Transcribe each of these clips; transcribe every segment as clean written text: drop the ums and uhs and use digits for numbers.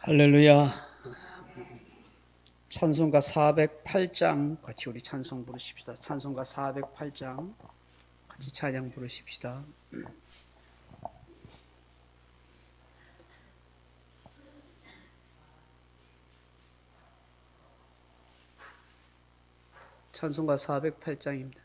할렐루야. 찬송가 408장 같이 우리 찬송 부르십시다. 찬송가 408장 같이 찬양 부르십시다. 찬송가 408장입니다.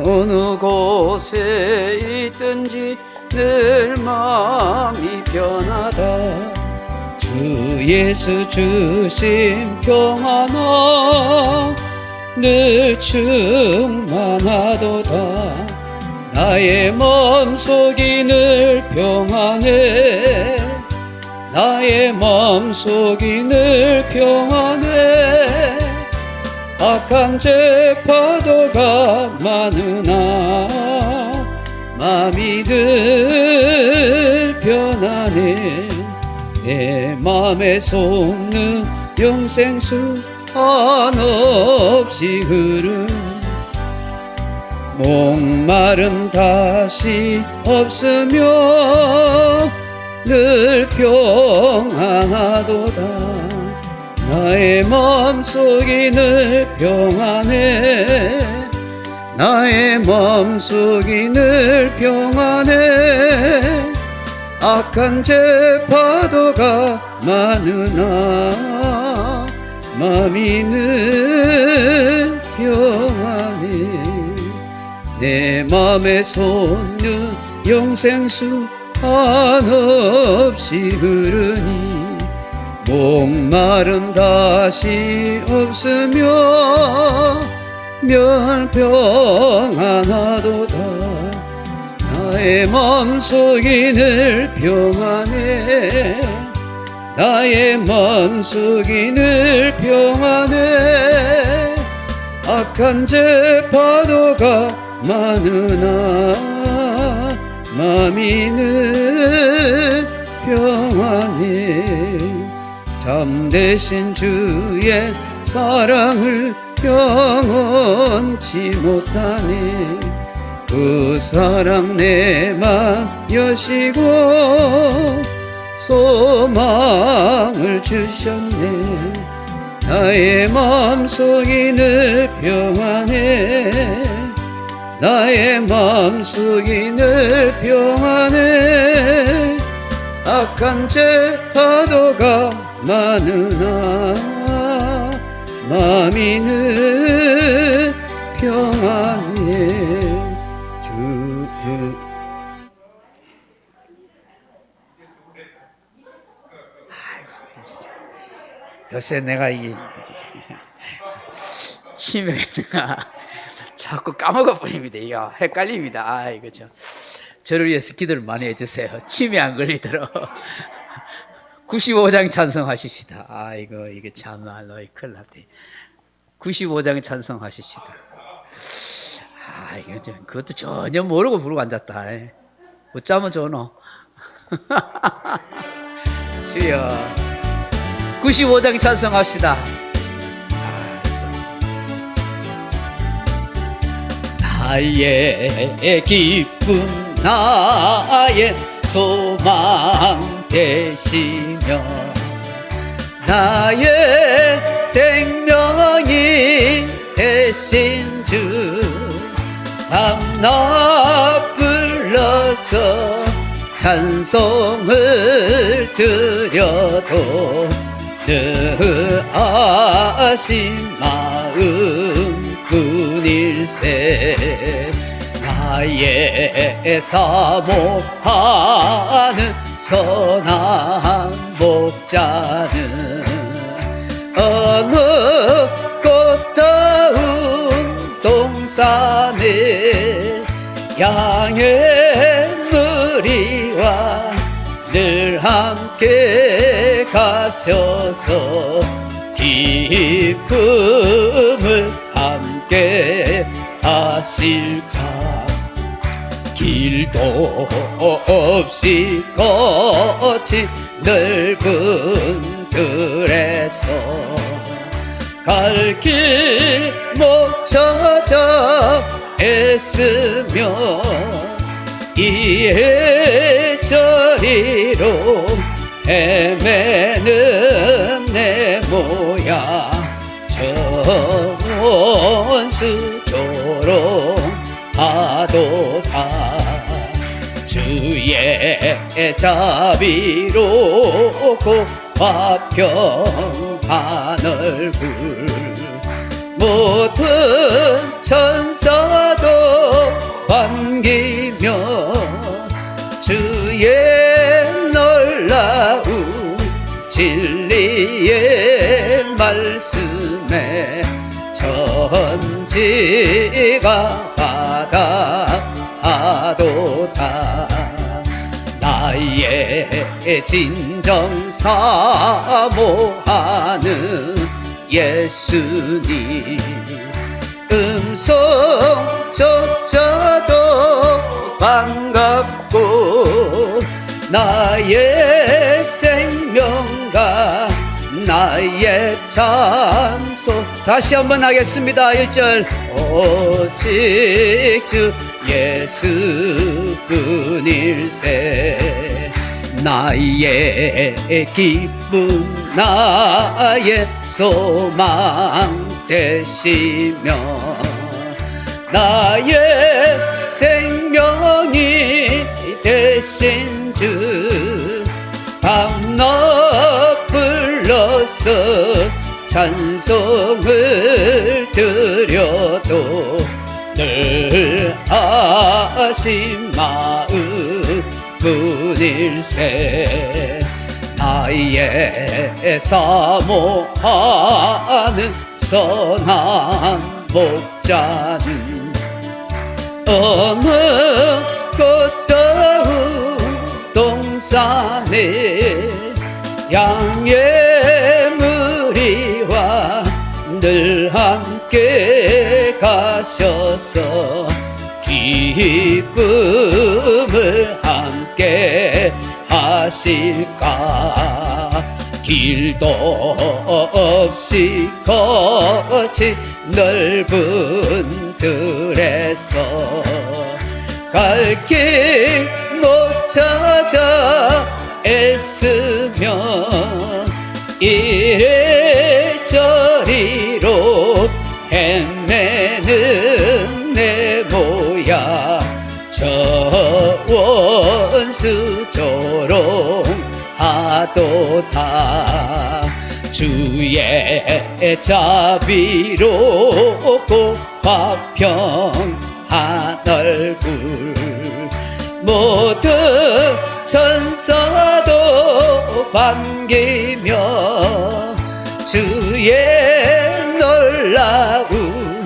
어느 곳에 있든지 늘 마음이 편하다. 주 예수 주신 평안아 늘 충만하도다. 나의 마음속이 늘 평안해. 나의 마음속이 늘 평안해. 악한 죄 파도가 많으나 마음이 늘 편안해. 내 맘에 솟는 영생수 한없이 흐르니 목마름 다시 없으며 늘 평안하도다. 나의 마음속이 늘 평안해. 나의 마음속이 늘 평안해. 악한 죄 파도가 많으나 마음이 늘 평안해. 내 맘에 솟는 영생수 한없이 흐르니 목마름 다시 없으며 멸 평안하도다. 나의 마음속이 늘 평안해. 나의 마음속이 늘 평안해. 악한 죄 파도가 많으나 마음이 늘 평안해. 참되신 주의 사랑을 영원치 못하네. 그 사랑 내 맘 여시고 소망을 주셨네. 나의 마음속이 늘 평안해. 나의 마음속이 늘 평안해. 악한 죄 파도가 많으나 마음이 늘 평안해. 요새 내가 이 치매가 자꾸 까먹어 버립니다. 이거 헷갈립니다. 이거 저를 위해서 기도를 많이 해주세요. 치매 안 걸리도록. 95장 찬송하십시다. 이게 참말로 큰일 났대. 95장 찬송하십시다. 이거 그것도 전혀 모르고 부르고 앉았다. 어쩌면 좋노. 주여. 95장 찬송합시다. 나의 기쁨 나의 소망 되시며 나의 생명이 되신 주 밤낮 불러서 찬송을 드려도 늘 아신 마음 뿐일세. 나의 사모하는 선한 목자는 어느 꽃다운 동산에 양의 무리와 늘 함께 가셔서 기쁨을 함께 하실까. 길도 없이 거친 넓은 들에서 갈 길 못 찾아 애쓰며 이해저리로 헤매는 내 모양 원수 조롱하도다 주의 자비로 화평 하늘불 모든 천사도 반기며 주의 놀라운 진리의 말씀에 천지가 바다하도다 나의 진정 사모하는 예수님 음성조차도 반갑고 나의 생명과 나의 참소 다시 한번 하겠습니다 1절 오직 주 예수뿐일세 나의 기쁨 나의 소망 되시며 나의 생명이 되신 주 밤낮 불러서 찬송을 드려도 늘 하신 마음 뿐일세 나의 사모하는 선한 목자는 어느 꽃다운 동산에 양의 무리와 늘 함께 가셔서 기쁨을 함께 하실까 길도 없이 거친 넓은 들에서 갈 길 못 찾아 애쓰며 이래저리로 헤매는 내 모양 저 원수 조롱하도다 주의 자비로 화평 하늘불 모든 천사도 반기며 주의 놀라운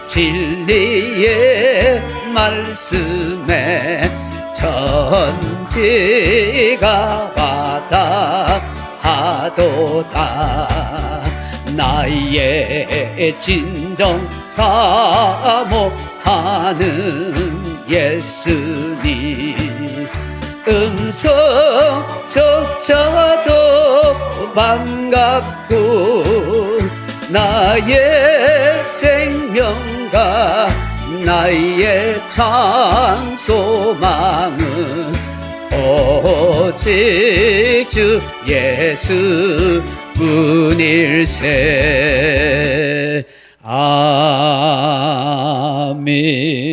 진리의 말씀에 천지가 바다하도다 나의 진정 사모하는 예수님 음성조차도 반갑고 나의 생명과 나의 참 소망은 오직 주 예수 뿐일세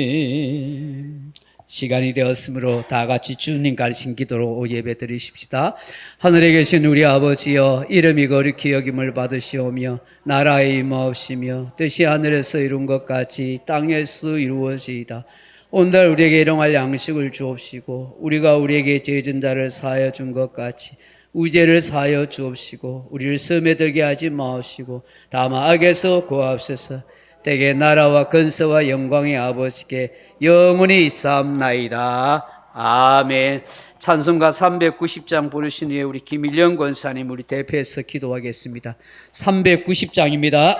아멘. 시간이 되었으므로 다 같이 주님 가르친 기도로 예배 드리십시다. 하늘에 계신 우리 아버지여 이름이 거룩히 여김을 받으시오며 나라의 임하옵시며 뜻이 하늘에서 이룬 것 같이 땅에서 이루어지이다. 오늘 우리에게 일용할 양식을 주옵시고 우리가 우리에게 죄진 자를 사하여 준 것 같이 우리 죄를 사하여 주옵시고 우리를 시험에 들게 하지 마옵시고 다만 악에서 구하옵소서. 때에 나라와 근세와 영광의 아버지께 영원히 있사옵나이다. 아멘. 찬송가 390장 부르신 후에 우리 김일영 권사님 우리 대표해서 기도하겠습니다. 390장입니다.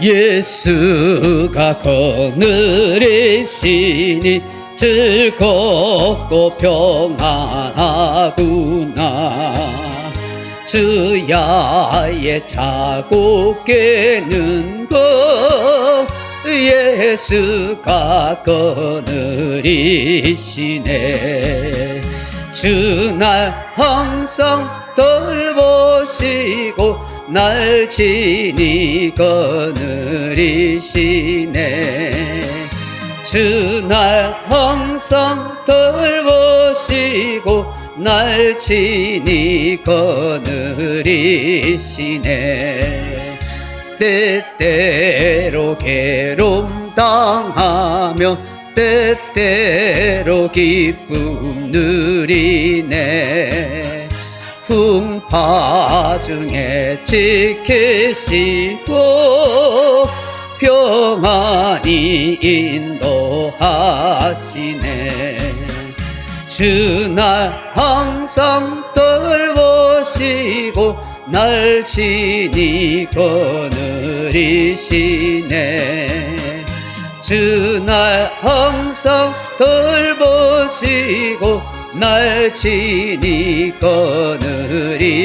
예수가 그늘이시니 즐겁고 평안하구나. 주야의 자고 깨는 것 예수가 그늘이시네. 주 날 항상 돌보시고 날 지니 그늘이시네. 주 날 항상 돌보시고 날 지니 그늘이시네. 때때로 괴로움 당하며 때때로 기쁨 누리네. 풍파 중에 지키시고 평안히 인도하시네. 주 날 항상 돌보시고 날 지니 그늘이시네. 주 날 항상 돌보시고 날 지니 그늘이시네.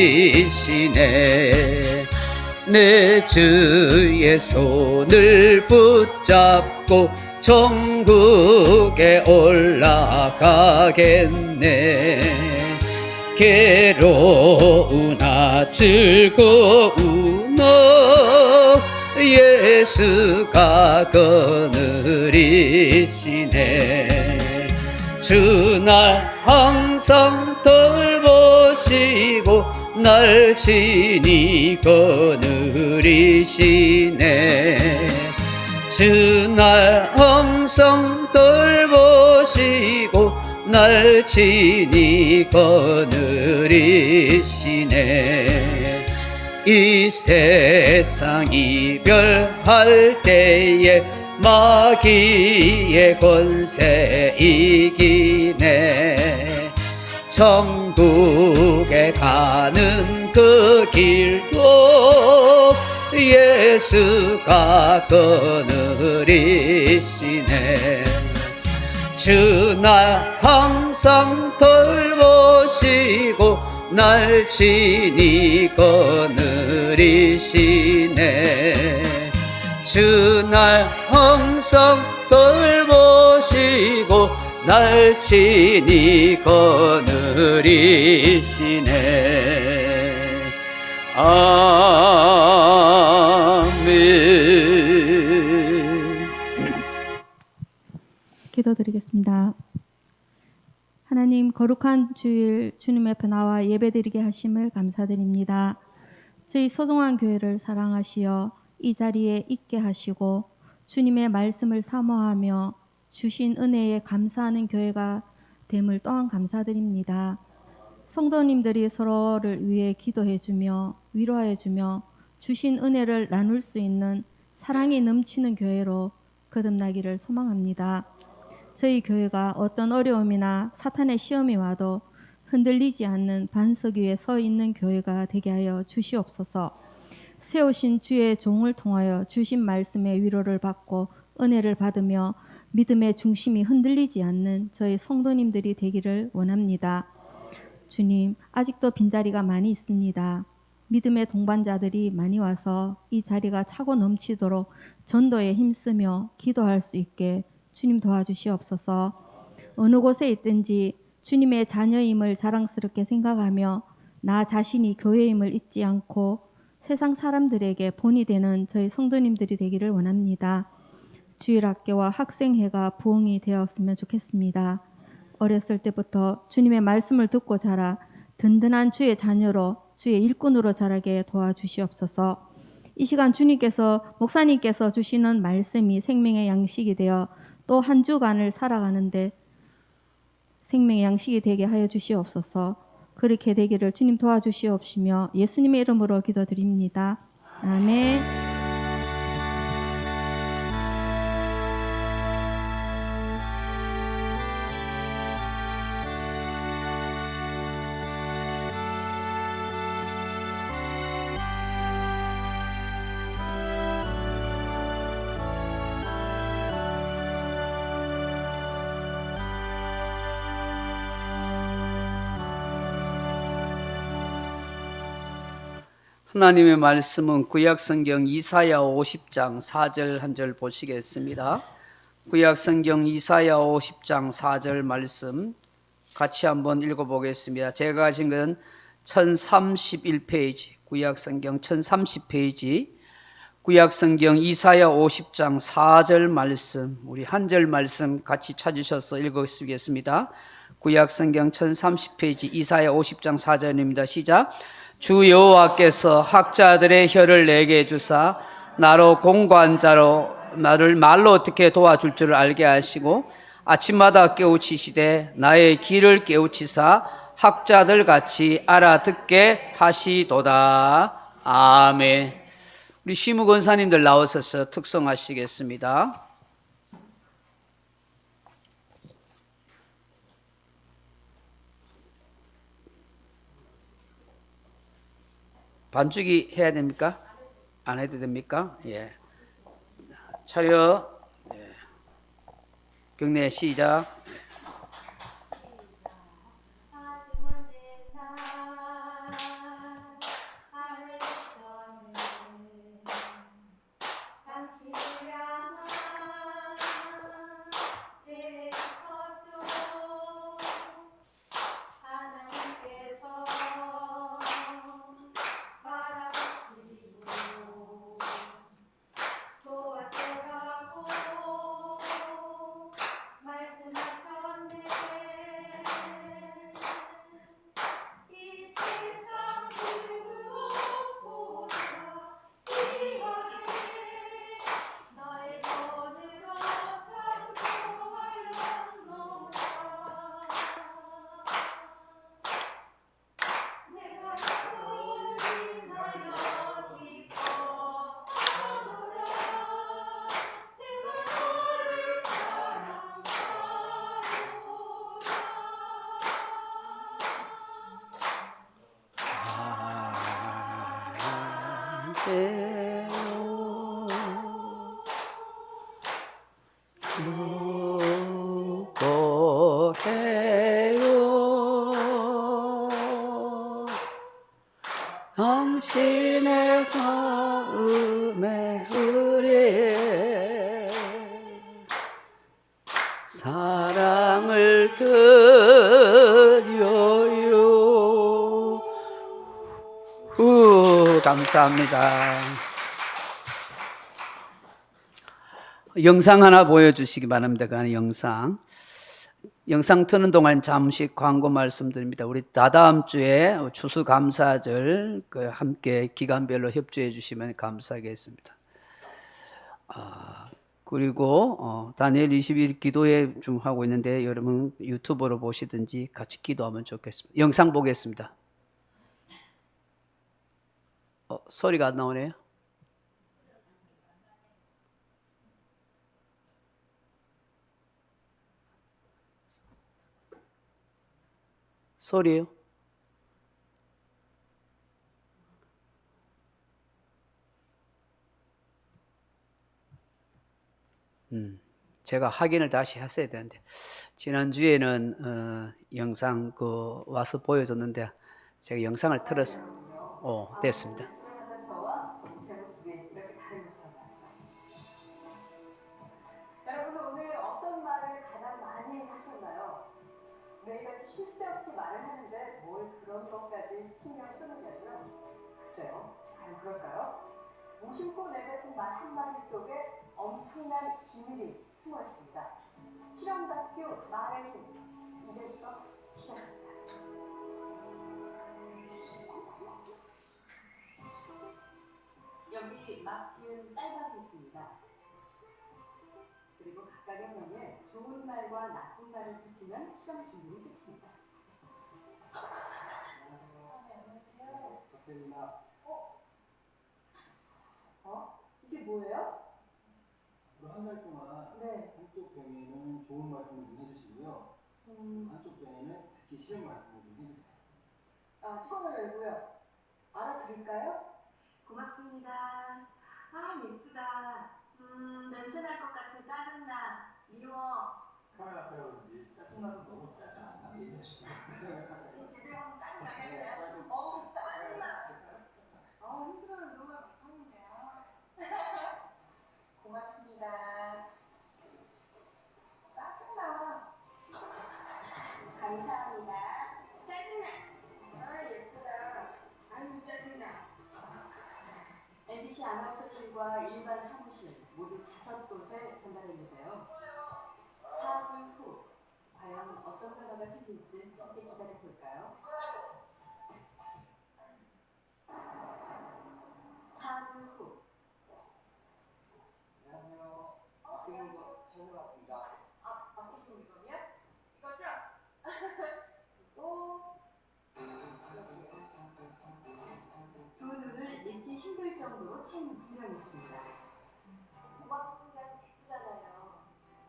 내 주의 손을 붙잡고 천국에 올라가겠네. 괴로우나 즐거우나 예수가 그늘이시네. 주 날 항상 돌보시고 날 지니 그늘이시네. 주 날 항상 돌보시고 날 지니 그늘이시네. 이 세상 이별할 때에 마귀의 권세 이기네. 천국에 가는 그 길도 예수가 그늘이시네. 주 날 항상 돌보시고 날 지니 그늘이시네. 주 날 항상 돌보시고 날 지니 그늘이시네. 아멘. 기도드리겠습니다. 하나님, 거룩한 주일 주님 앞에 나와 예배드리게 하심을 감사드립니다. 저희 소중한 교회를 사랑하시어 이 자리에 있게 하시고 주님의 말씀을 사모하며 주신 은혜에 감사하는 교회가 됨을 또한 감사드립니다. 성도님들이 서로를 위해 기도해주며 위로해주며 주신 은혜를 나눌 수 있는 사랑이 넘치는 교회로 거듭나기를 소망합니다. 저희 교회가 어떤 어려움이나 사탄의 시험이 와도 흔들리지 않는 반석 위에 서 있는 교회가 되게 하여 주시옵소서. 세우신 주의 종을 통하여 주신 말씀의 위로를 받고 은혜를 받으며 믿음의 중심이 흔들리지 않는 저희 성도님들이 되기를 원합니다. 주님, 아직도 빈자리가 많이 있습니다. 믿음의 동반자들이 많이 와서 이 자리가 차고 넘치도록 전도에 힘쓰며 기도할 수 있게 주님 도와주시옵소서. 어느 곳에 있든지 주님의 자녀임을 자랑스럽게 생각하며 나 자신이 교회임을 잊지 않고 세상 사람들에게 본이 되는 저희 성도님들이 되기를 원합니다. 주일학교와 학생회가 부흥이 되었으면 좋겠습니다. 어렸을 때부터 주님의 말씀을 듣고 자라 든든한 주의 자녀로 주의 일꾼으로 자라게 도와주시옵소서. 이 시간 주님께서 목사님께서 주시는 말씀이 생명의 양식이 되어 또 한 주간을 살아가는데 생명의 양식이 되게 하여 주시옵소서. 그렇게 되기를 주님 도와주시옵시며 예수님의 이름으로 기도드립니다. 아멘. 하나님의 말씀은 구약성경 이사야 50장 4절 한 절 보시겠습니다. 구약성경 이사야 50장 4절 말씀 같이 한번 읽어보겠습니다. 제가 가진 건 1031페이지, 구약성경 1030페이지, 구약성경 이사야 50장 4절 말씀, 우리 한 절 말씀 같이 찾으셔서 읽으시겠습니다. 구약성경 1030페이지 이사야 50장 4절입니다. 시작. 주 여호와께서 학자들의 혀를 내게 주사 나로 공관자로 나를 말로 어떻게 도와줄 줄을 알게 하시고 아침마다 깨우치시되 나의 길을 깨우치사 학자들 같이 알아듣게 하시도다. 아멘. 우리 시무 권사님들 나오셔서 특성하시겠습니다. 반주기 해야 됩니까? 안 해도 됩니까? 예. 차렷. 예. 경례 시작. 수고해요 당신의 마음에 의뢰 사랑을 드려요. 감사합니다. 영상 하나 보여주시기 바랍니다. 그 영상 트는 동안 잠시 광고 말씀드립니다. 우리 다다음 주에 추수감사절 함께 기간별로 협조해 주시면 감사하겠습니다. 그리고 다니엘 21 기도회 좀 하고 있는데 여러분 유튜브로 보시든지 같이 기도하면 좋겠습니다. 영상 보겠습니다. 소리가 안 나오네요. 소리요? 제가 확인을 다시 했어야 되는데 지난주에는 영상 와서 보여줬는데 제가 영상을 틀어서 됐습니다. 저와 지금 제 모습이 이렇게 다른 것을 봤죠. 여러분은 오늘 어떤 말을 가장 많이 하셨나요? 매일같이 쉴 새 없이 말을 하는데 뭘 그런 것까지 신경 쓰느냐고요? 글쎄요, 과연 그럴까요? 무심코 내뱉은 말 한마디 속에 엄청난 비밀이 숨어 있습니다. 실험 다큐 말의 힘, 이제부터 시작합니다. 여기 막 지은 쌀밥이 있습니다. 그리고 각각의 명에 좋은 말과 나쁜 말을 붙이면 실험 준비는 끝입니다. 안녕하세요. 이게 뭐예요? 한 달 동안 네. 한쪽 병에는 좋은 말씀을 좀 해주시고요. 한쪽 병에는 듣기 싫은 말씀을 좀 해주세요. 뚜껑을 열고요. 알아들을까요? 고맙습니다. 예쁘다. 냄새 날 것 같아. 짜증나. 미워. 카메라 앞에 그런지 짜증나도 너무 짜증나 얘기하시네요. 제대로 하면 짜증나겠네요. 짜증나. MBC 아나운서실과 일반 사무실 모두 5곳에 전달했는데요. 4주 후 과연 어떤 변화가 생길지 함께 기다려 볼까요? 4주 후. 안녕하세요. 바뀐 거 처음 왔습니다. 바꾸신 물건이요? 이거죠? 그리고 두 눈을 믿기 힘들 정도로 차이는 분명했습니다. 고맙습니다. 예쁘잖아요.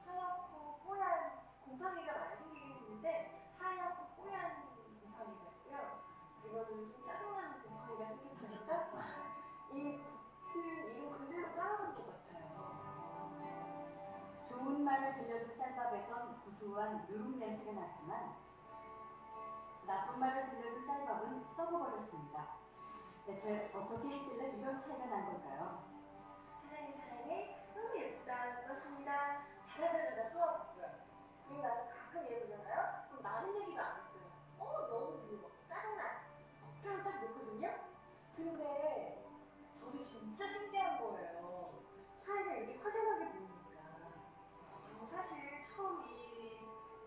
하얗고 뽀얀 곰팡이가 많이 생기긴 했는데 하얗고 뽀얀 곰팡이가 있고요. 이거는 좀 짜증나는 곰팡이가 생겼다니까 이 붙은 이름 그대로 따라간 것 같아요. 좋은 말을 들려준 쌀밥에선 구수한 누룩 냄새가 났지만 나쁜 말을 들려준 쌀밥은 썩어버렸습니다. 대체 어떻게 했길래 이런 차이가 난 걸까요? 사랑해 너무 예쁘다 그렇습니다. 다다다다다 쏘아붙고요. 그리고 나서 가끔 얘 보잖아요. 그럼 많은 얘기도 안 했어요. 너무 미워 짜증나 딱 놓거든요. 근데 저도 진짜 신기한 거예요. 차이가 이렇게 확연하게 보이니까. 저 사실 처음 이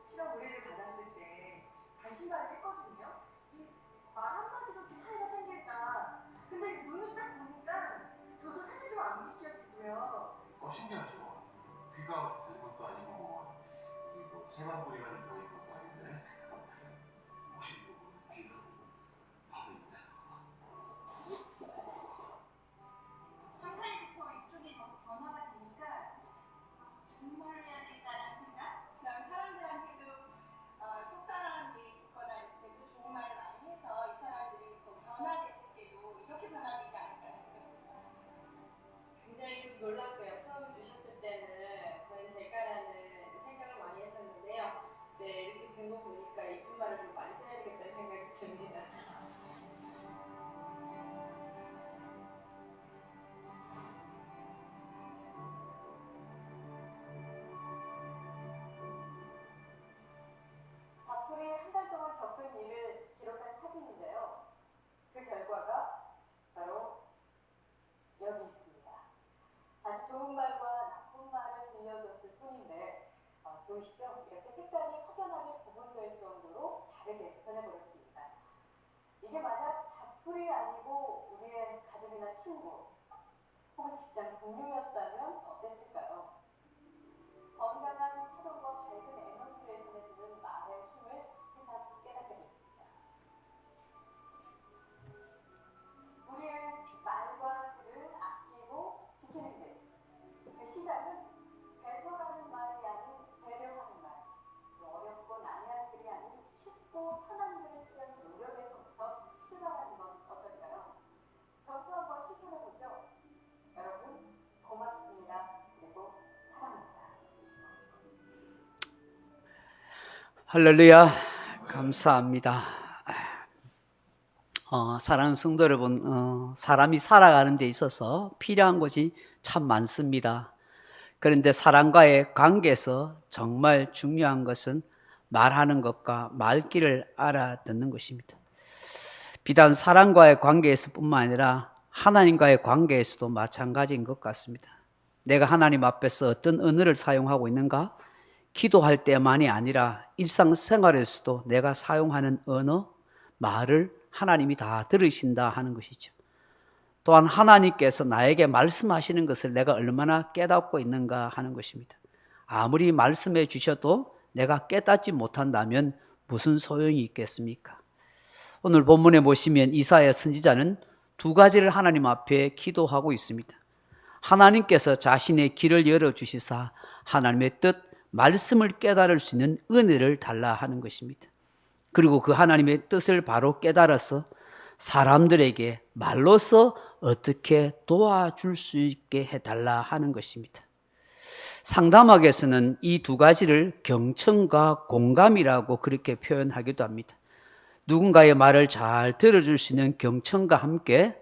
실험 의뢰를 받았을 때 반신반의 했거든요. 이 말 한마디로 이렇게 차이가 생길까. 근데 눈을 딱 보니까 저도 사실 좀 안 믿겨지고요. 신기하죠. 귀가 달린 것도 아니고 뭐 세마포리가 들어있는 것도 아닌데 혹시 귀가 밥이 있나요? 3, 4일부터 이쪽이 너무 변화가 되니까 정말 해야 되겠다라는 생각. 그다음에 사람들한테도 속상한 일 있거나 있을 때도 좋은 말을 많이 해서 이 사람들이 더 변화됐을 때도 이렇게 변화되지 않을까라는 생각이 들었어요. 굉장히 좀 놀랐고요. 처음 주셨을 때는 과연 될까라는 생각을 많이 했었는데요. 이렇게 된 거 보니까 이쁜 말을 좀 많이 써야겠다는 생각이 듭니다. 바풀이 한 달 동안 겪은 일을 기록한 사진인데요. 그 결과가 바로 여기 있습니다. 아주 좋은 말과 나쁜 말을 들려줬을 뿐인데 보이시죠? 이렇게 색깔이 확연하게 구분될 정도로 다르게 변해버렸습니다. 이게 만약 바풀이 아니고 우리의 가족이나 친구 혹은 직장 동료였다면 어땠을까요? 건강한 파동과 밝은 에너지를 전해주는 말의 힘을 새삼 깨닫게 됐습니다. 우리의 말과 글을 아끼고 지키는 길. 그 시작은 배설하는 말이 아닌 배려하는 말. 어렵고 난해한 글이 아닌 쉽고 편한 글을 쓰려는 노력에서부터 출발하는 건 어떨까요? 저부터 한번 실천해보죠. 여러분 고맙습니다. 그리고 사랑합니다. 할렐루야. 감사합니다. 사랑하는 성도 여러분, 사람이 살아가는 데 있어서 필요한 것이 참 많습니다. 그런데 사람과의 관계에서 정말 중요한 것은 말하는 것과 말귀를 알아듣는 것입니다. 비단 사람과의 관계에서 뿐만 아니라 하나님과의 관계에서도 마찬가지인 것 같습니다. 내가 하나님 앞에서 어떤 언어를 사용하고 있는가? 기도할 때만이 아니라 일상생활에서도 내가 사용하는 언어, 말을 하나님이 다 들으신다 하는 것이죠. 또한 하나님께서 나에게 말씀하시는 것을 내가 얼마나 깨닫고 있는가 하는 것입니다. 아무리 말씀해 주셔도 내가 깨닫지 못한다면 무슨 소용이 있겠습니까? 오늘 본문에 보시면 이사야 선지자는 두 가지를 하나님 앞에 기도하고 있습니다. 하나님께서 자신의 길을 열어주시사 하나님의 뜻, 말씀을 깨달을 수 있는 은혜를 달라 하는 것입니다. 그리고 그 하나님의 뜻을 바로 깨달아서 사람들에게 말로서 어떻게 도와줄 수 있게 해달라 하는 것입니다. 상담학에서는 이 두 가지를 경청과 공감이라고 그렇게 표현하기도 합니다. 누군가의 말을 잘 들어줄 수 있는 경청과 함께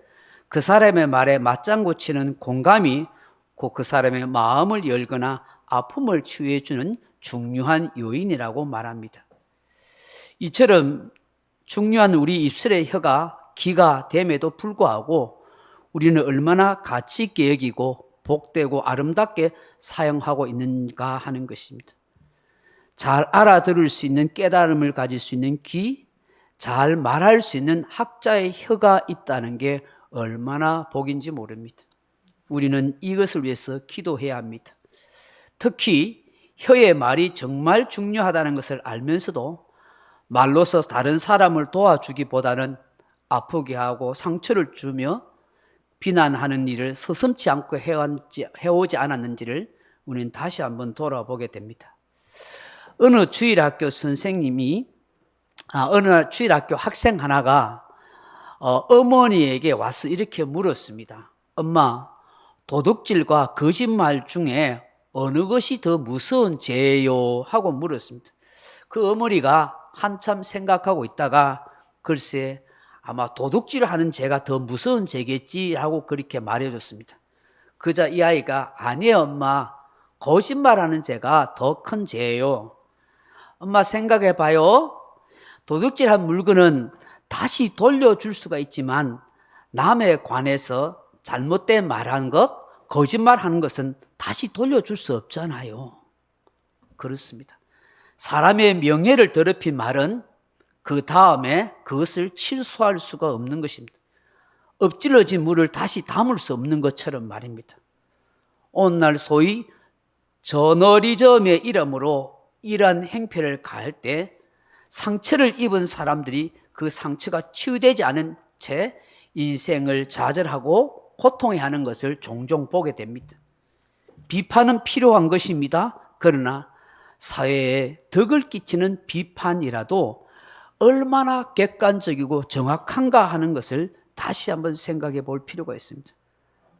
그 사람의 말에 맞장구 치는 공감이 곧 그 사람의 마음을 열거나 아픔을 치유해 주는 중요한 요인이라고 말합니다. 이처럼 중요한 우리 입술의 혀가 기가 됨에도 불구하고 우리는 얼마나 가치 있게 여기고 복되고 아름답게 사용하고 있는가 하는 것입니다. 잘 알아들을 수 있는 깨달음을 가질 수 있는 귀, 잘 말할 수 있는 학자의 혀가 있다는 게 얼마나 복인지 모릅니다. 우리는 이것을 위해서 기도해야 합니다. 특히 혀의 말이 정말 중요하다는 것을 알면서도 말로서 다른 사람을 도와주기보다는 아프게 하고 상처를 주며 비난하는 일을 서슴지 않고 해오지 않았는지를 우리는 다시 한번 돌아보게 됩니다. 어느 주일학교 학생 하나가 어머니에게 와서 이렇게 물었습니다. 엄마, 도둑질과 거짓말 중에 어느 것이 더 무서운 죄예요? 하고 물었습니다. 그 어머니가 한참 생각하고 있다가 글쎄 아마 도둑질을 하는 죄가 더 무서운 죄겠지 하고 그렇게 말해줬습니다. 그자 이 아이가 아니에요 엄마, 거짓말하는 죄가 더 큰 죄예요. 엄마 생각해봐요. 도둑질한 물건은 다시 돌려줄 수가 있지만 남에 관해서 잘못된 말한 것, 거짓말하는 것은 다시 돌려줄 수 없잖아요. 그렇습니다. 사람의 명예를 더럽힌 말은 그 다음에 그것을 취소할 수가 없는 것입니다. 엎질러진 물을 다시 담을 수 없는 것처럼 말입니다. 오늘날 소위 저너리즘의 이름으로 이러한 행패를 가할 때 상처를 입은 사람들이 그 상처가 치유되지 않은 채 인생을 좌절하고 고통해하는 것을 종종 보게 됩니다. 비판은 필요한 것입니다. 그러나 사회에 덕을 끼치는 비판이라도 얼마나 객관적이고 정확한가 하는 것을 다시 한번 생각해 볼 필요가 있습니다.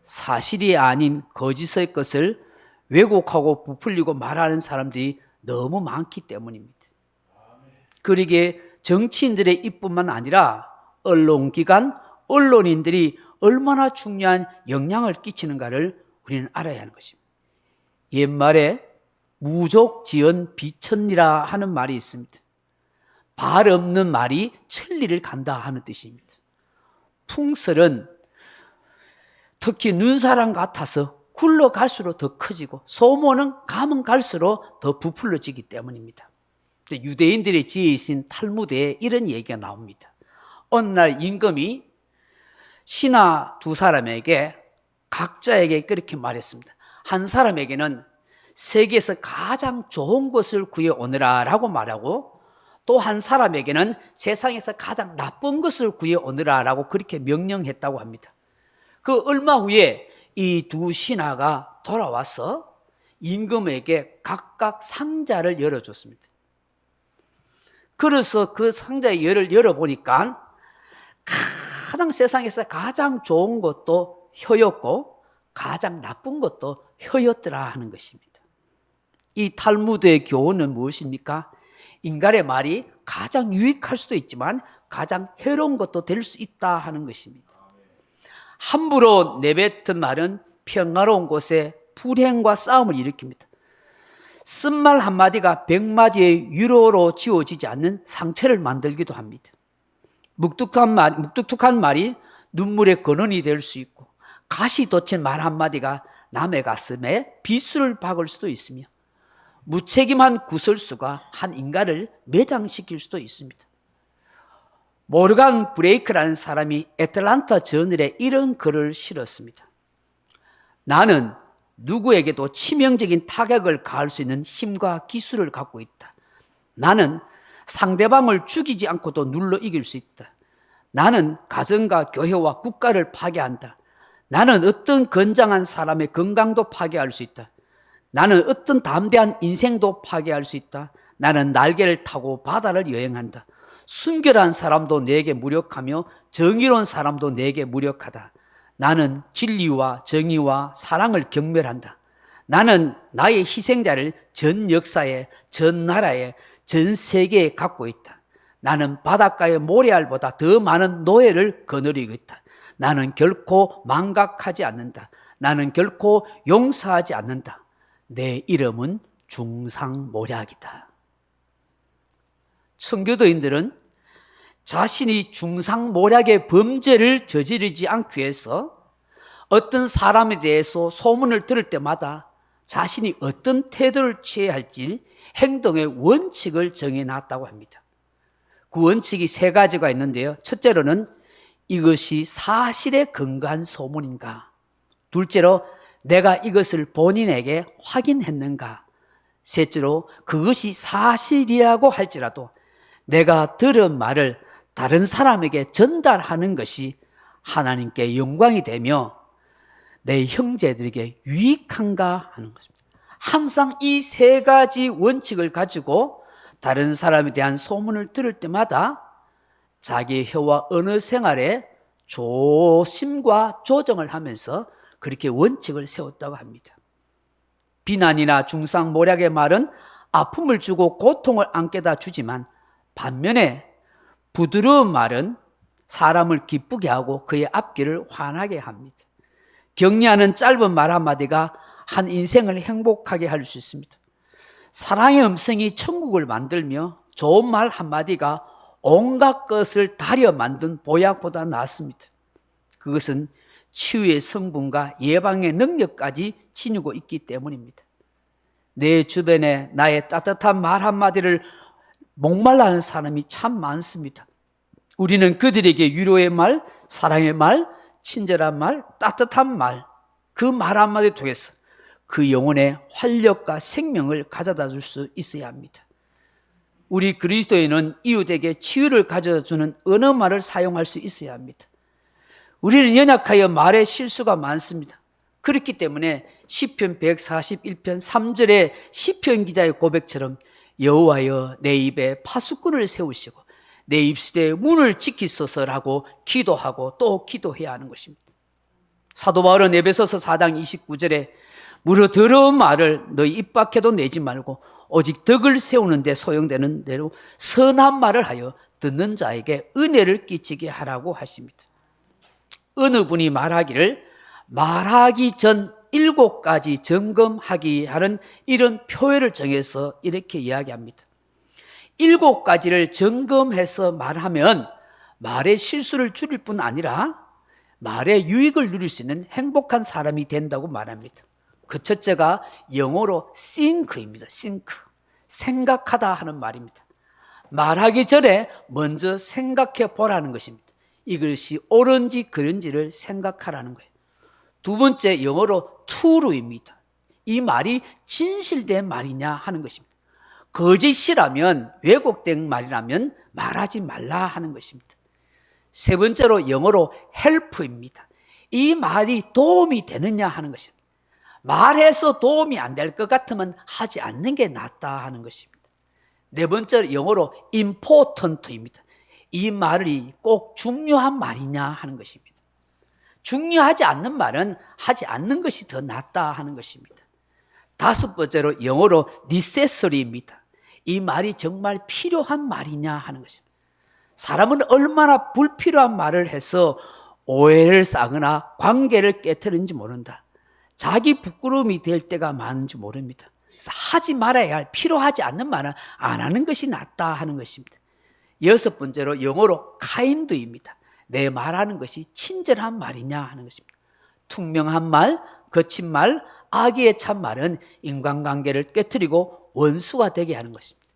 사실이 아닌 거짓의 것을 왜곡하고 부풀리고 말하는 사람들이 너무 많기 때문입니다. 그러기에 정치인들의 입뿐만 아니라 언론기관, 언론인들이 얼마나 중요한 영향을 끼치는가를 우리는 알아야 하는 것입니다. 옛말에 무족지연 비천리라 하는 말이 있습니다. 발 없는 말이 천리를 간다 하는 뜻입니다. 풍설은 특히 눈사람 같아서 굴러갈수록 더 커지고 소문은 가면 갈수록 더 부풀려지기 때문입니다. 유대인들의 지혜이신 탈무드에 이런 얘기가 나옵니다. 어느 날 임금이 신하 두 사람에게 각자에게 그렇게 말했습니다. 한 사람에게는 세계에서 가장 좋은 것을 구해오너라 라고 말하고 또 한 사람에게는 세상에서 가장 나쁜 것을 구해오너라 라고 그렇게 명령했다고 합니다. 그 얼마 후에 이 두 신하가 돌아와서 임금에게 각각 상자를 열어줬습니다. 그래서 그 상자의 열을 열어보니까 가장 세상에서 가장 좋은 것도 혀였고 가장 나쁜 것도 혀였더라 하는 것입니다. 이 탈무드의 교훈은 무엇입니까? 인간의 말이 가장 유익할 수도 있지만 가장 해로운 것도 될 수 있다 하는 것입니다. 함부로 내뱉은 말은 평화로운 곳에 불행과 싸움을 일으킵니다. 쓴말 한마디가 100마디의 위로로 지워지지 않는 상처를 만들기도 합니다. 묵뚝한 말이 눈물의 근원이 될 수 있고 가시 돋친 말 한마디가 남의 가슴에 비수를 박을 수도 있으며 무책임한 구설수가 한 인간을 매장시킬 수도 있습니다. 모르간 브레이크라는 사람이 애틀란타 저널에 이런 글을 실었습니다. 나는 누구에게도 치명적인 타격을 가할 수 있는 힘과 기술을 갖고 있다. 나는 상대방을 죽이지 않고도 눌러 이길 수 있다. 나는 가정과 교회와 국가를 파괴한다. 나는 어떤 건장한 사람의 건강도 파괴할 수 있다. 나는 어떤 담대한 인생도 파괴할 수 있다. 나는 날개를 타고 바다를 여행한다. 순결한 사람도 내게 무력하며 정의로운 사람도 내게 무력하다. 나는 진리와 정의와 사랑을 경멸한다. 나는 나의 희생자를 전 역사에, 전 나라에, 전 세계에 갖고 있다. 나는 바닷가의 모래알보다 더 많은 노예를 거느리고 있다. 나는 결코 망각하지 않는다. 나는 결코 용서하지 않는다. 내 이름은 중상모략이다. 청교도인들은 자신이 중상모략의 범죄를 저지르지 않기 위해서 어떤 사람에 대해서 소문을 들을 때마다 자신이 어떤 태도를 취해야 할지 행동의 원칙을 정해놨다고 합니다. 그 원칙이 3가지가 있는데요. 첫째로는 이것이 사실에 근거한 소문인가? 둘째로 내가 이것을 본인에게 확인했는가? 셋째로 그것이 사실이라고 할지라도 내가 들은 말을 다른 사람에게 전달하는 것이 하나님께 영광이 되며 내 형제들에게 유익한가 하는 것입니다. 항상 이 3가지 원칙을 가지고 다른 사람에 대한 소문을 들을 때마다 자기의 혀와 언어 생활에 조심과 조정을 하면서 그렇게 원칙을 세웠다고 합니다. 비난이나 중상모략의 말은 아픔을 주고 고통을 안겨다 주지만 반면에 부드러운 말은 사람을 기쁘게 하고 그의 앞길을 환하게 합니다. 격려하는 짧은 말 한마디가 한 인생을 행복하게 할 수 있습니다. 사랑의 음성이 천국을 만들며 좋은 말 한마디가 온갖 것을 다려 만든 보약보다 낫습니다. 그것은 치유의 성분과 예방의 능력까지 지니고 있기 때문입니다. 내 주변에 나의 따뜻한 말 한마디를 목말라 하는 사람이 참 많습니다. 우리는 그들에게 위로의 말, 사랑의 말, 친절한 말, 따뜻한 말, 그 말 한마디 통해서 그 영혼의 활력과 생명을 가져다 줄 수 있어야 합니다. 우리 그리스도인은 이웃에게 치유를 가져다 주는 어느 말을 사용할 수 있어야 합니다. 우리는 연약하여 말에 실수가 많습니다. 그렇기 때문에 시편 141편 3절의 시편 기자의 고백처럼 여호와여 내 입에 파수꾼을 세우시고 내 입술에 문을 지키소서라고 기도하고 또 기도해야 하는 것입니다. 사도 바울은 에베소서 4장 29절에 무려 더러운 말을 너희 입 밖에도 내지 말고 오직 덕을 세우는 데 소용되는 대로 선한 말을 하여 듣는 자에게 은혜를 끼치게 하라고 하십니다. 어느 분이 말하기를 말하기 전 7가지 점검하기 하는 이런 표현을 정해서 이렇게 이야기합니다. 7가지를 점검해서 말하면 말의 실수를 줄일 뿐 아니라 말의 유익을 누릴 수 있는 행복한 사람이 된다고 말합니다. 그 첫째가 영어로 think입니다. think, 생각하다 하는 말입니다. 말하기 전에 먼저 생각해 보라는 것입니다. 이것이 옳은지 그른지를 생각하라는 거예요. 두 번째 영어로 true입니다. 이 말이 진실된 말이냐 하는 것입니다. 거짓이라면, 왜곡된 말이라면 말하지 말라 하는 것입니다. 세 번째로 영어로 help입니다. 이 말이 도움이 되느냐 하는 것입니다. 말해서 도움이 안 될 것 같으면 하지 않는 게 낫다 하는 것입니다. 네 번째로 영어로 important입니다. 이 말이 꼭 중요한 말이냐 하는 것입니다. 중요하지 않는 말은 하지 않는 것이 더 낫다 하는 것입니다. 다섯 번째로 영어로 necessary입니다. 이 말이 정말 필요한 말이냐 하는 것입니다. 사람은 얼마나 불필요한 말을 해서 오해를 싸거나 관계를 깨트리는지 모른다. 자기 부끄러움이 될 때가 많은지 모릅니다. 그래서 하지 말아야 할 필요하지 않는 말은 안 하는 것이 낫다 하는 것입니다. 여섯 번째로 영어로 kind입니다. 내 말하는 것이 친절한 말이냐 하는 것입니다. 퉁명한 말, 거친 말, 악의에 찬 말은 인간관계를 깨트리고 원수가 되게 하는 것입니다.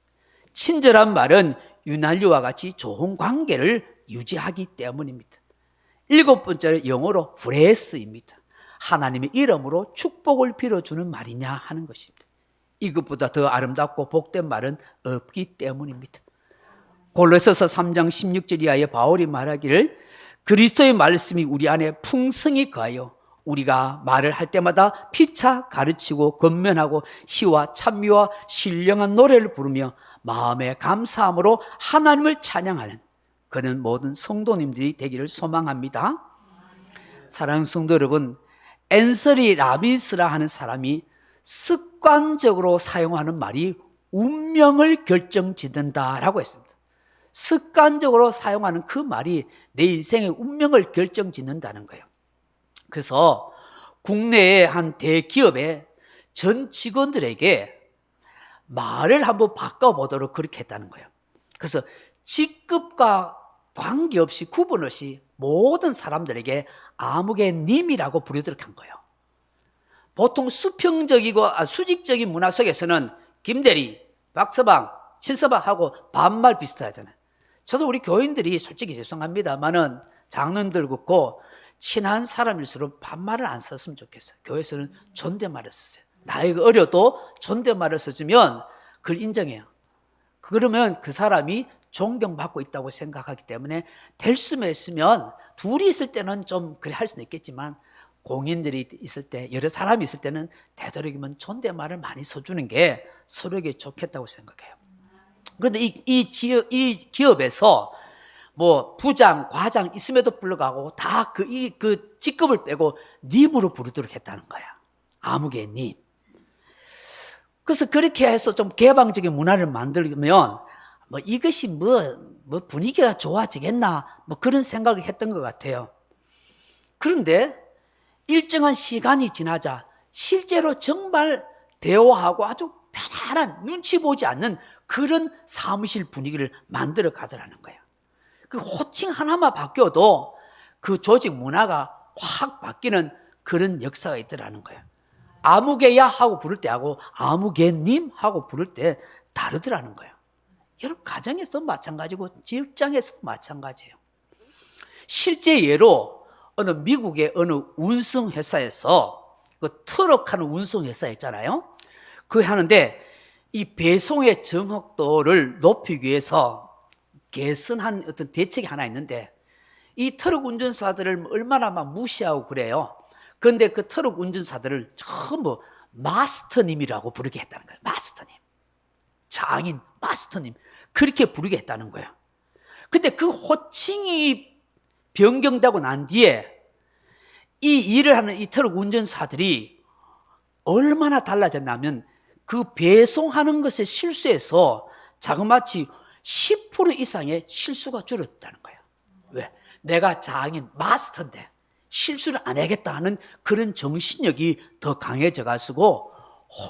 친절한 말은 유난리와 같이 좋은 관계를 유지하기 때문입니다. 일곱 번째로 영어로 bless입니다. 하나님의 이름으로 축복을 빌어주는 말이냐 하는 것입니다. 이것보다 더 아름답고 복된 말은 없기 때문입니다. 골로새서 3장 16절 이하에 바울이 말하기를 그리스도의 말씀이 우리 안에 풍성히 거하여 우리가 말을 할 때마다 피차 가르치고 권면하고 시와 찬미와 신령한 노래를 부르며 마음에 감사함으로 하나님을 찬양하는 그런 모든 성도님들이 되기를 소망합니다. 사랑하는 성도 여러분, 앤서리 라빈스라 하는 사람이 습관적으로 사용하는 말이 운명을 결정짓는다라고 했습니다. 습관적으로 사용하는 그 말이 내 인생의 운명을 결정짓는다는 거예요. 그래서 국내의 한 대기업의 전 직원들에게 말을 한번 바꿔보도록 그렇게 했다는 거예요. 그래서 직급과 관계없이 구분 없이 모든 사람들에게 아무개님이라고 부르도록 한 거예요. 보통 수평적이고 수직적인 문화 속에서는 김대리, 박서방, 친서방하고 반말 비슷하잖아요. 저도 우리 교인들이 솔직히 죄송합니다만은 장로님들 듣고 친한 사람일수록 반말을 안 썼으면 좋겠어요. 교회에서는 존댓말을 썼어요. 나이가 어려도 존댓말을 써주면 그걸 인정해요. 그러면 그 사람이 존경받고 있다고 생각하기 때문에 될 수만 있으면 둘이 있을 때는 좀 그래 할 수는 있겠지만 공인들이 있을 때 여러 사람이 있을 때는 되도록이면 존댓말을 많이 써주는 게 서로에게 좋겠다고 생각해요. 그런데 이 기업에서 뭐 부장, 과장 있음에도 불구하고 다 그 직급을 빼고 님으로 부르도록 했다는 거야. 아무개님. 그래서 그렇게 해서 좀 개방적인 문화를 만들면 뭐 이것이 뭐 분위기가 좋아지겠나 뭐 그런 생각을 했던 것 같아요. 그런데 일정한 시간이 지나자 실제로 정말 대화하고 아주 편안한 눈치 보지 않는 그런 사무실 분위기를 만들어 가더라는 거예요. 그 호칭 하나만 바뀌어도 그 조직 문화가 확 바뀌는 그런 역사가 있더라는 거예요. 아무개야 하고 부를 때하고 아무개님 하고 부를 때 다르더라는 거예요. 여러분 가정에서도 마찬가지고 직장에서도 마찬가지예요. 실제 예로 어느 미국의 어느 운송회사에서 그 트럭하는 운송회사 있잖아요. 그거 하는데 이 배송의 정확도를 높이기 위해서 개선한 어떤 대책이 하나 있는데 이 트럭 운전사들을 얼마나 막 무시하고 그래요. 그런데 그 트럭 운전사들을 전부 마스터님이라고 부르게 했다는 거예요. 마스터님. 장인, 마스터님. 그렇게 부르게 했다는 거예요. 근데 그 호칭이 변경되고 난 뒤에 이 일을 하는 이 트럭 운전사들이 얼마나 달라졌냐면 그 배송하는 것에 실수해서 자그마치 10% 이상의 실수가 줄었다는 거예요. 왜? 내가 장인, 마스터인데 실수를 안 하겠다 하는 그런 정신력이 더 강해져 가지고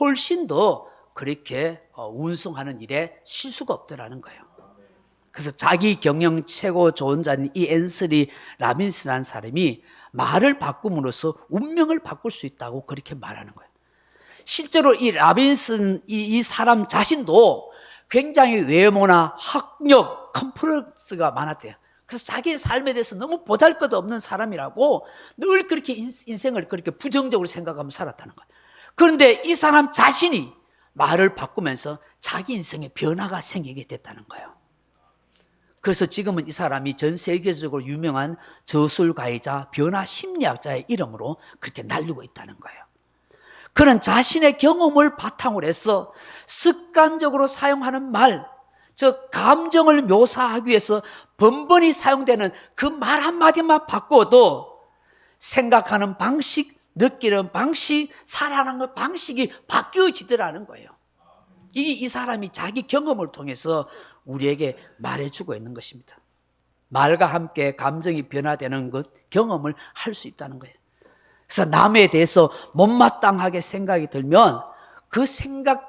훨씬 더 그렇게 운송하는 일에 실수가 없더라는 거예요. 그래서 자기 경영 최고 좋은 자인 이 앤서니 라빈슨이라는 사람이 말을 바꿈으로써 운명을 바꿀 수 있다고 그렇게 말하는 거예요. 실제로 이 라빈슨 이 사람 자신도 굉장히 외모나 학력, 컴플렉스가 많았대요. 그래서 자기의 삶에 대해서 너무 보잘것없는 사람이라고 늘 그렇게 인생을 그렇게 부정적으로 생각하며 살았다는 거예요. 그런데 이 사람 자신이 말을 바꾸면서 자기 인생에 변화가 생기게 됐다는 거예요. 그래서 지금은 이 사람이 전 세계적으로 유명한 저술가이자 변화 심리학자의 이름으로 그렇게 날리고 있다는 거예요. 그런 자신의 경험을 바탕으로 해서 습관적으로 사용하는 말, 즉 감정을 묘사하기 위해서 번번이 사용되는 그 말 한마디만 바꿔도 생각하는 방식, 느끼는 방식, 살아가는 방식이 바뀌어지더라는 거예요. 이 사람이 자기 경험을 통해서 우리에게 말해주고 있는 것입니다. 말과 함께 감정이 변화되는 것, 경험을 할 수 있다는 거예요. 그래서 남에 대해서 못마땅하게 생각이 들면 그 생각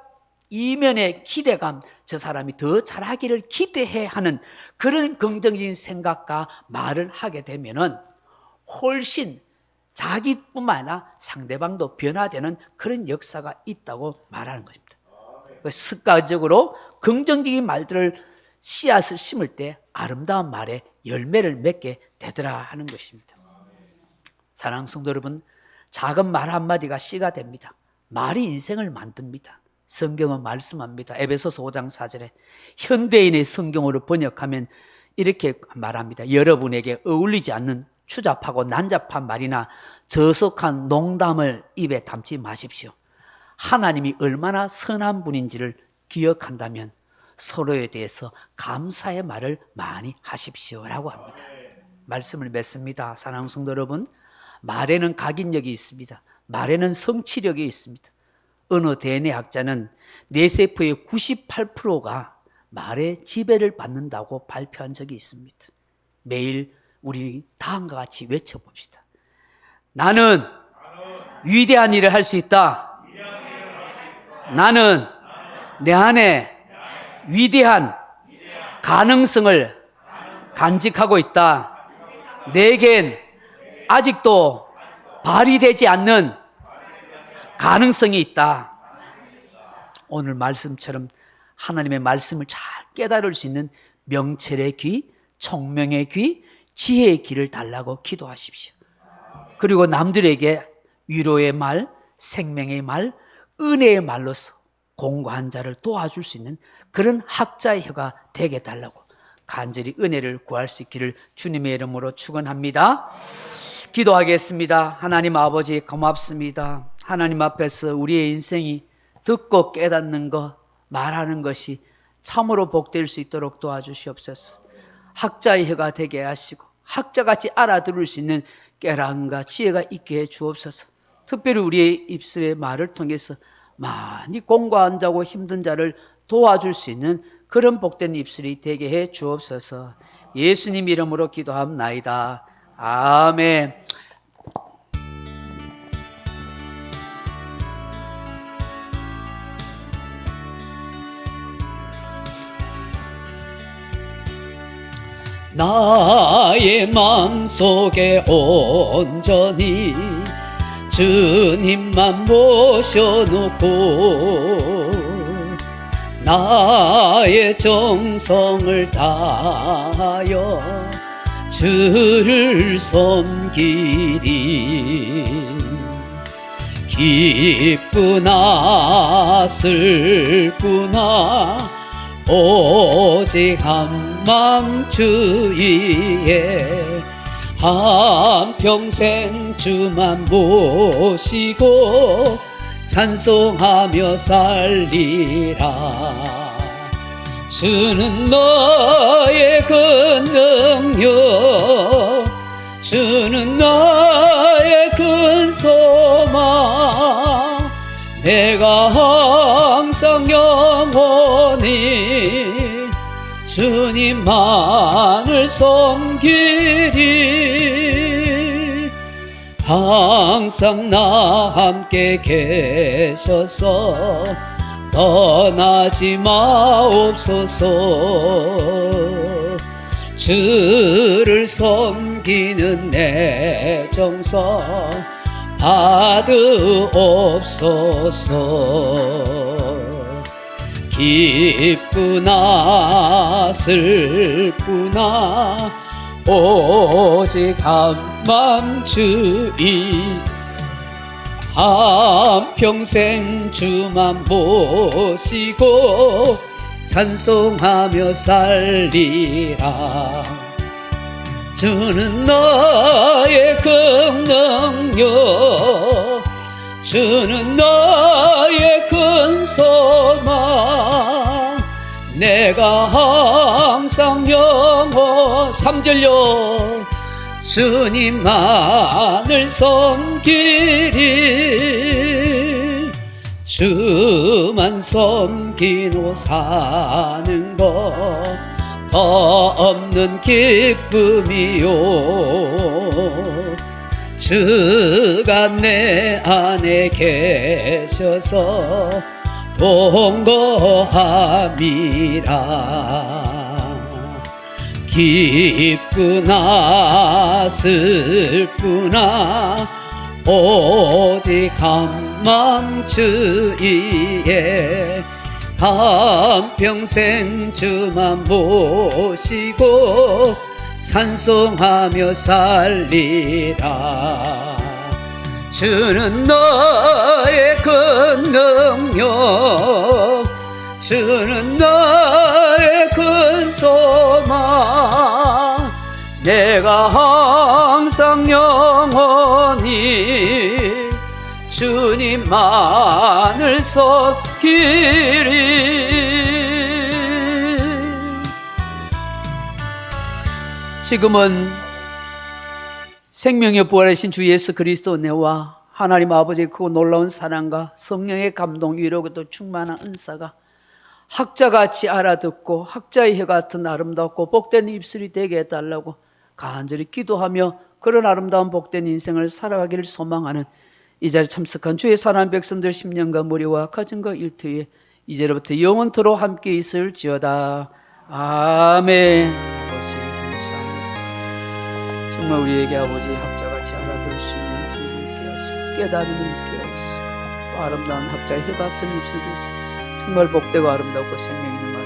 이면의 기대감, 저 사람이 더 잘하기를 기대해 하는 그런 긍정적인 생각과 말을 하게 되면은 훨씬 자기뿐만 아니라 상대방도 변화되는 그런 역사가 있다고 말하는 것입니다. 습관적으로 긍정적인 말들을 씨앗을 심을 때 아름다운 말에 열매를 맺게 되더라 하는 것입니다. 사랑하는 성도 여러분, 작은 말 한마디가 씨가 됩니다. 말이 인생을 만듭니다. 성경은 말씀합니다. 에베소서 5장 4절에 현대인의 성경으로 번역하면 이렇게 말합니다. 여러분에게 어울리지 않는 추잡하고 난잡한 말이나 저속한 농담을 입에 담지 마십시오. 하나님이 얼마나 선한 분인지를 기억한다면 서로에 대해서 감사의 말을 많이 하십시오라고 합니다. 말씀을 맺습니다. 사랑하는 성도 여러분, 말에는 각인력이 있습니다. 말에는 성취력이 있습니다. 어느 대뇌학자는 뇌세포의 98%가 말의 지배를 받는다고 발표한 적이 있습니다. 매일 우리 다음과 같이 외쳐봅시다. 나는 위대한 일을 할 수 있다. 나는 내 안에 위대한 가능성을 간직하고 있다. 내겐 아직도 발휘되지 않는 가능성이 있다. 오늘 말씀처럼 하나님의 말씀을 잘 깨달을 수 있는 명철의 귀, 총명의 귀, 지혜의 귀를 달라고 기도하십시오. 그리고 남들에게 위로의 말, 생명의 말, 은혜의 말로서 공고한 자를 도와줄 수 있는 그런 학자의 혀가 되게 달라고 간절히 은혜를 구할 수 있기를 주님의 이름으로 축원합니다. 기도하겠습니다. 하나님 아버지 고맙습니다. 하나님 앞에서 우리의 인생이 듣고 깨닫는 것, 말하는 것이 참으로 복될 수 있도록 도와주시옵소서. 학자의 혀가 되게 하시고 학자같이 알아들을 수 있는 깨달음과 지혜가 있게 해 주옵소서. 특별히 우리의 입술의 말을 통해서 많이 공고한 자고 힘든 자를 도와줄 수 있는 그런 복된 입술이 되게 해 주옵소서. 예수님 이름으로 기도합나이다. 아멘. 나의 마음속에 온전히 주님만 모셔놓고 나의 정성을 다하여 주를 섬기리. 기쁘나 슬프나 오직 한마음 주위에 한평생 주만 모시고 찬송하며 살리라. 주는 너의 큰 능력, 주는 나의 큰 소망, 내가 항상 영원히 주님만을 섬기리. 항상 나 함께 계셔서 떠나지 마옵소서. 주를 섬기는 내 정성 받으옵소서. 기쁘나 슬프나 오직 한마음 주의, 한평생 주만 모시고 찬송하며 살리라. 주는 나의 큰 능력, 주는 나의 큰 소망, 내가 항상 영원 3절요 주님만을 섬기리. 주만 섬기고 사는 것 더 없는 기쁨이요. 주가 내 안에 계셔서 동거함이라. 기쁘나 슬프나 오직 한마음 주위에 한평생 주만 모시고 찬송하며 살리라. 주는 너의 큰 능력, 주는 나의 큰 소망, 내가 항상 영원히 주님만을 섬기리. 지금은 생명의 부활하신 주 예수 그리스도 은혜와 하나님 아버지의 크고 놀라운 사랑과 성령의 감동, 위로가 또 충만한 은사가 학자같이 알아듣고 학자의 혀 같은 아름답고 복된 입술이 되게 해달라고 간절히 기도하며 그런 아름다운 복된 인생을 살아가기를 소망하는 이 자리에 참석한 주의 사랑하는 백성들 10년간 무리와 가정과 일터에 이제로부터 영원토록 함께 있을지어다. 아멘. 아버지 감사합니다. 정말 우리에게 아버지 학자같이 알아들을 수 있는 기회를 있게 하시고 깨달음을 있게 하시고 또 아름다운 학자의 해가 같은 입술이 되서 정말 복되고 아름답고 생명 있는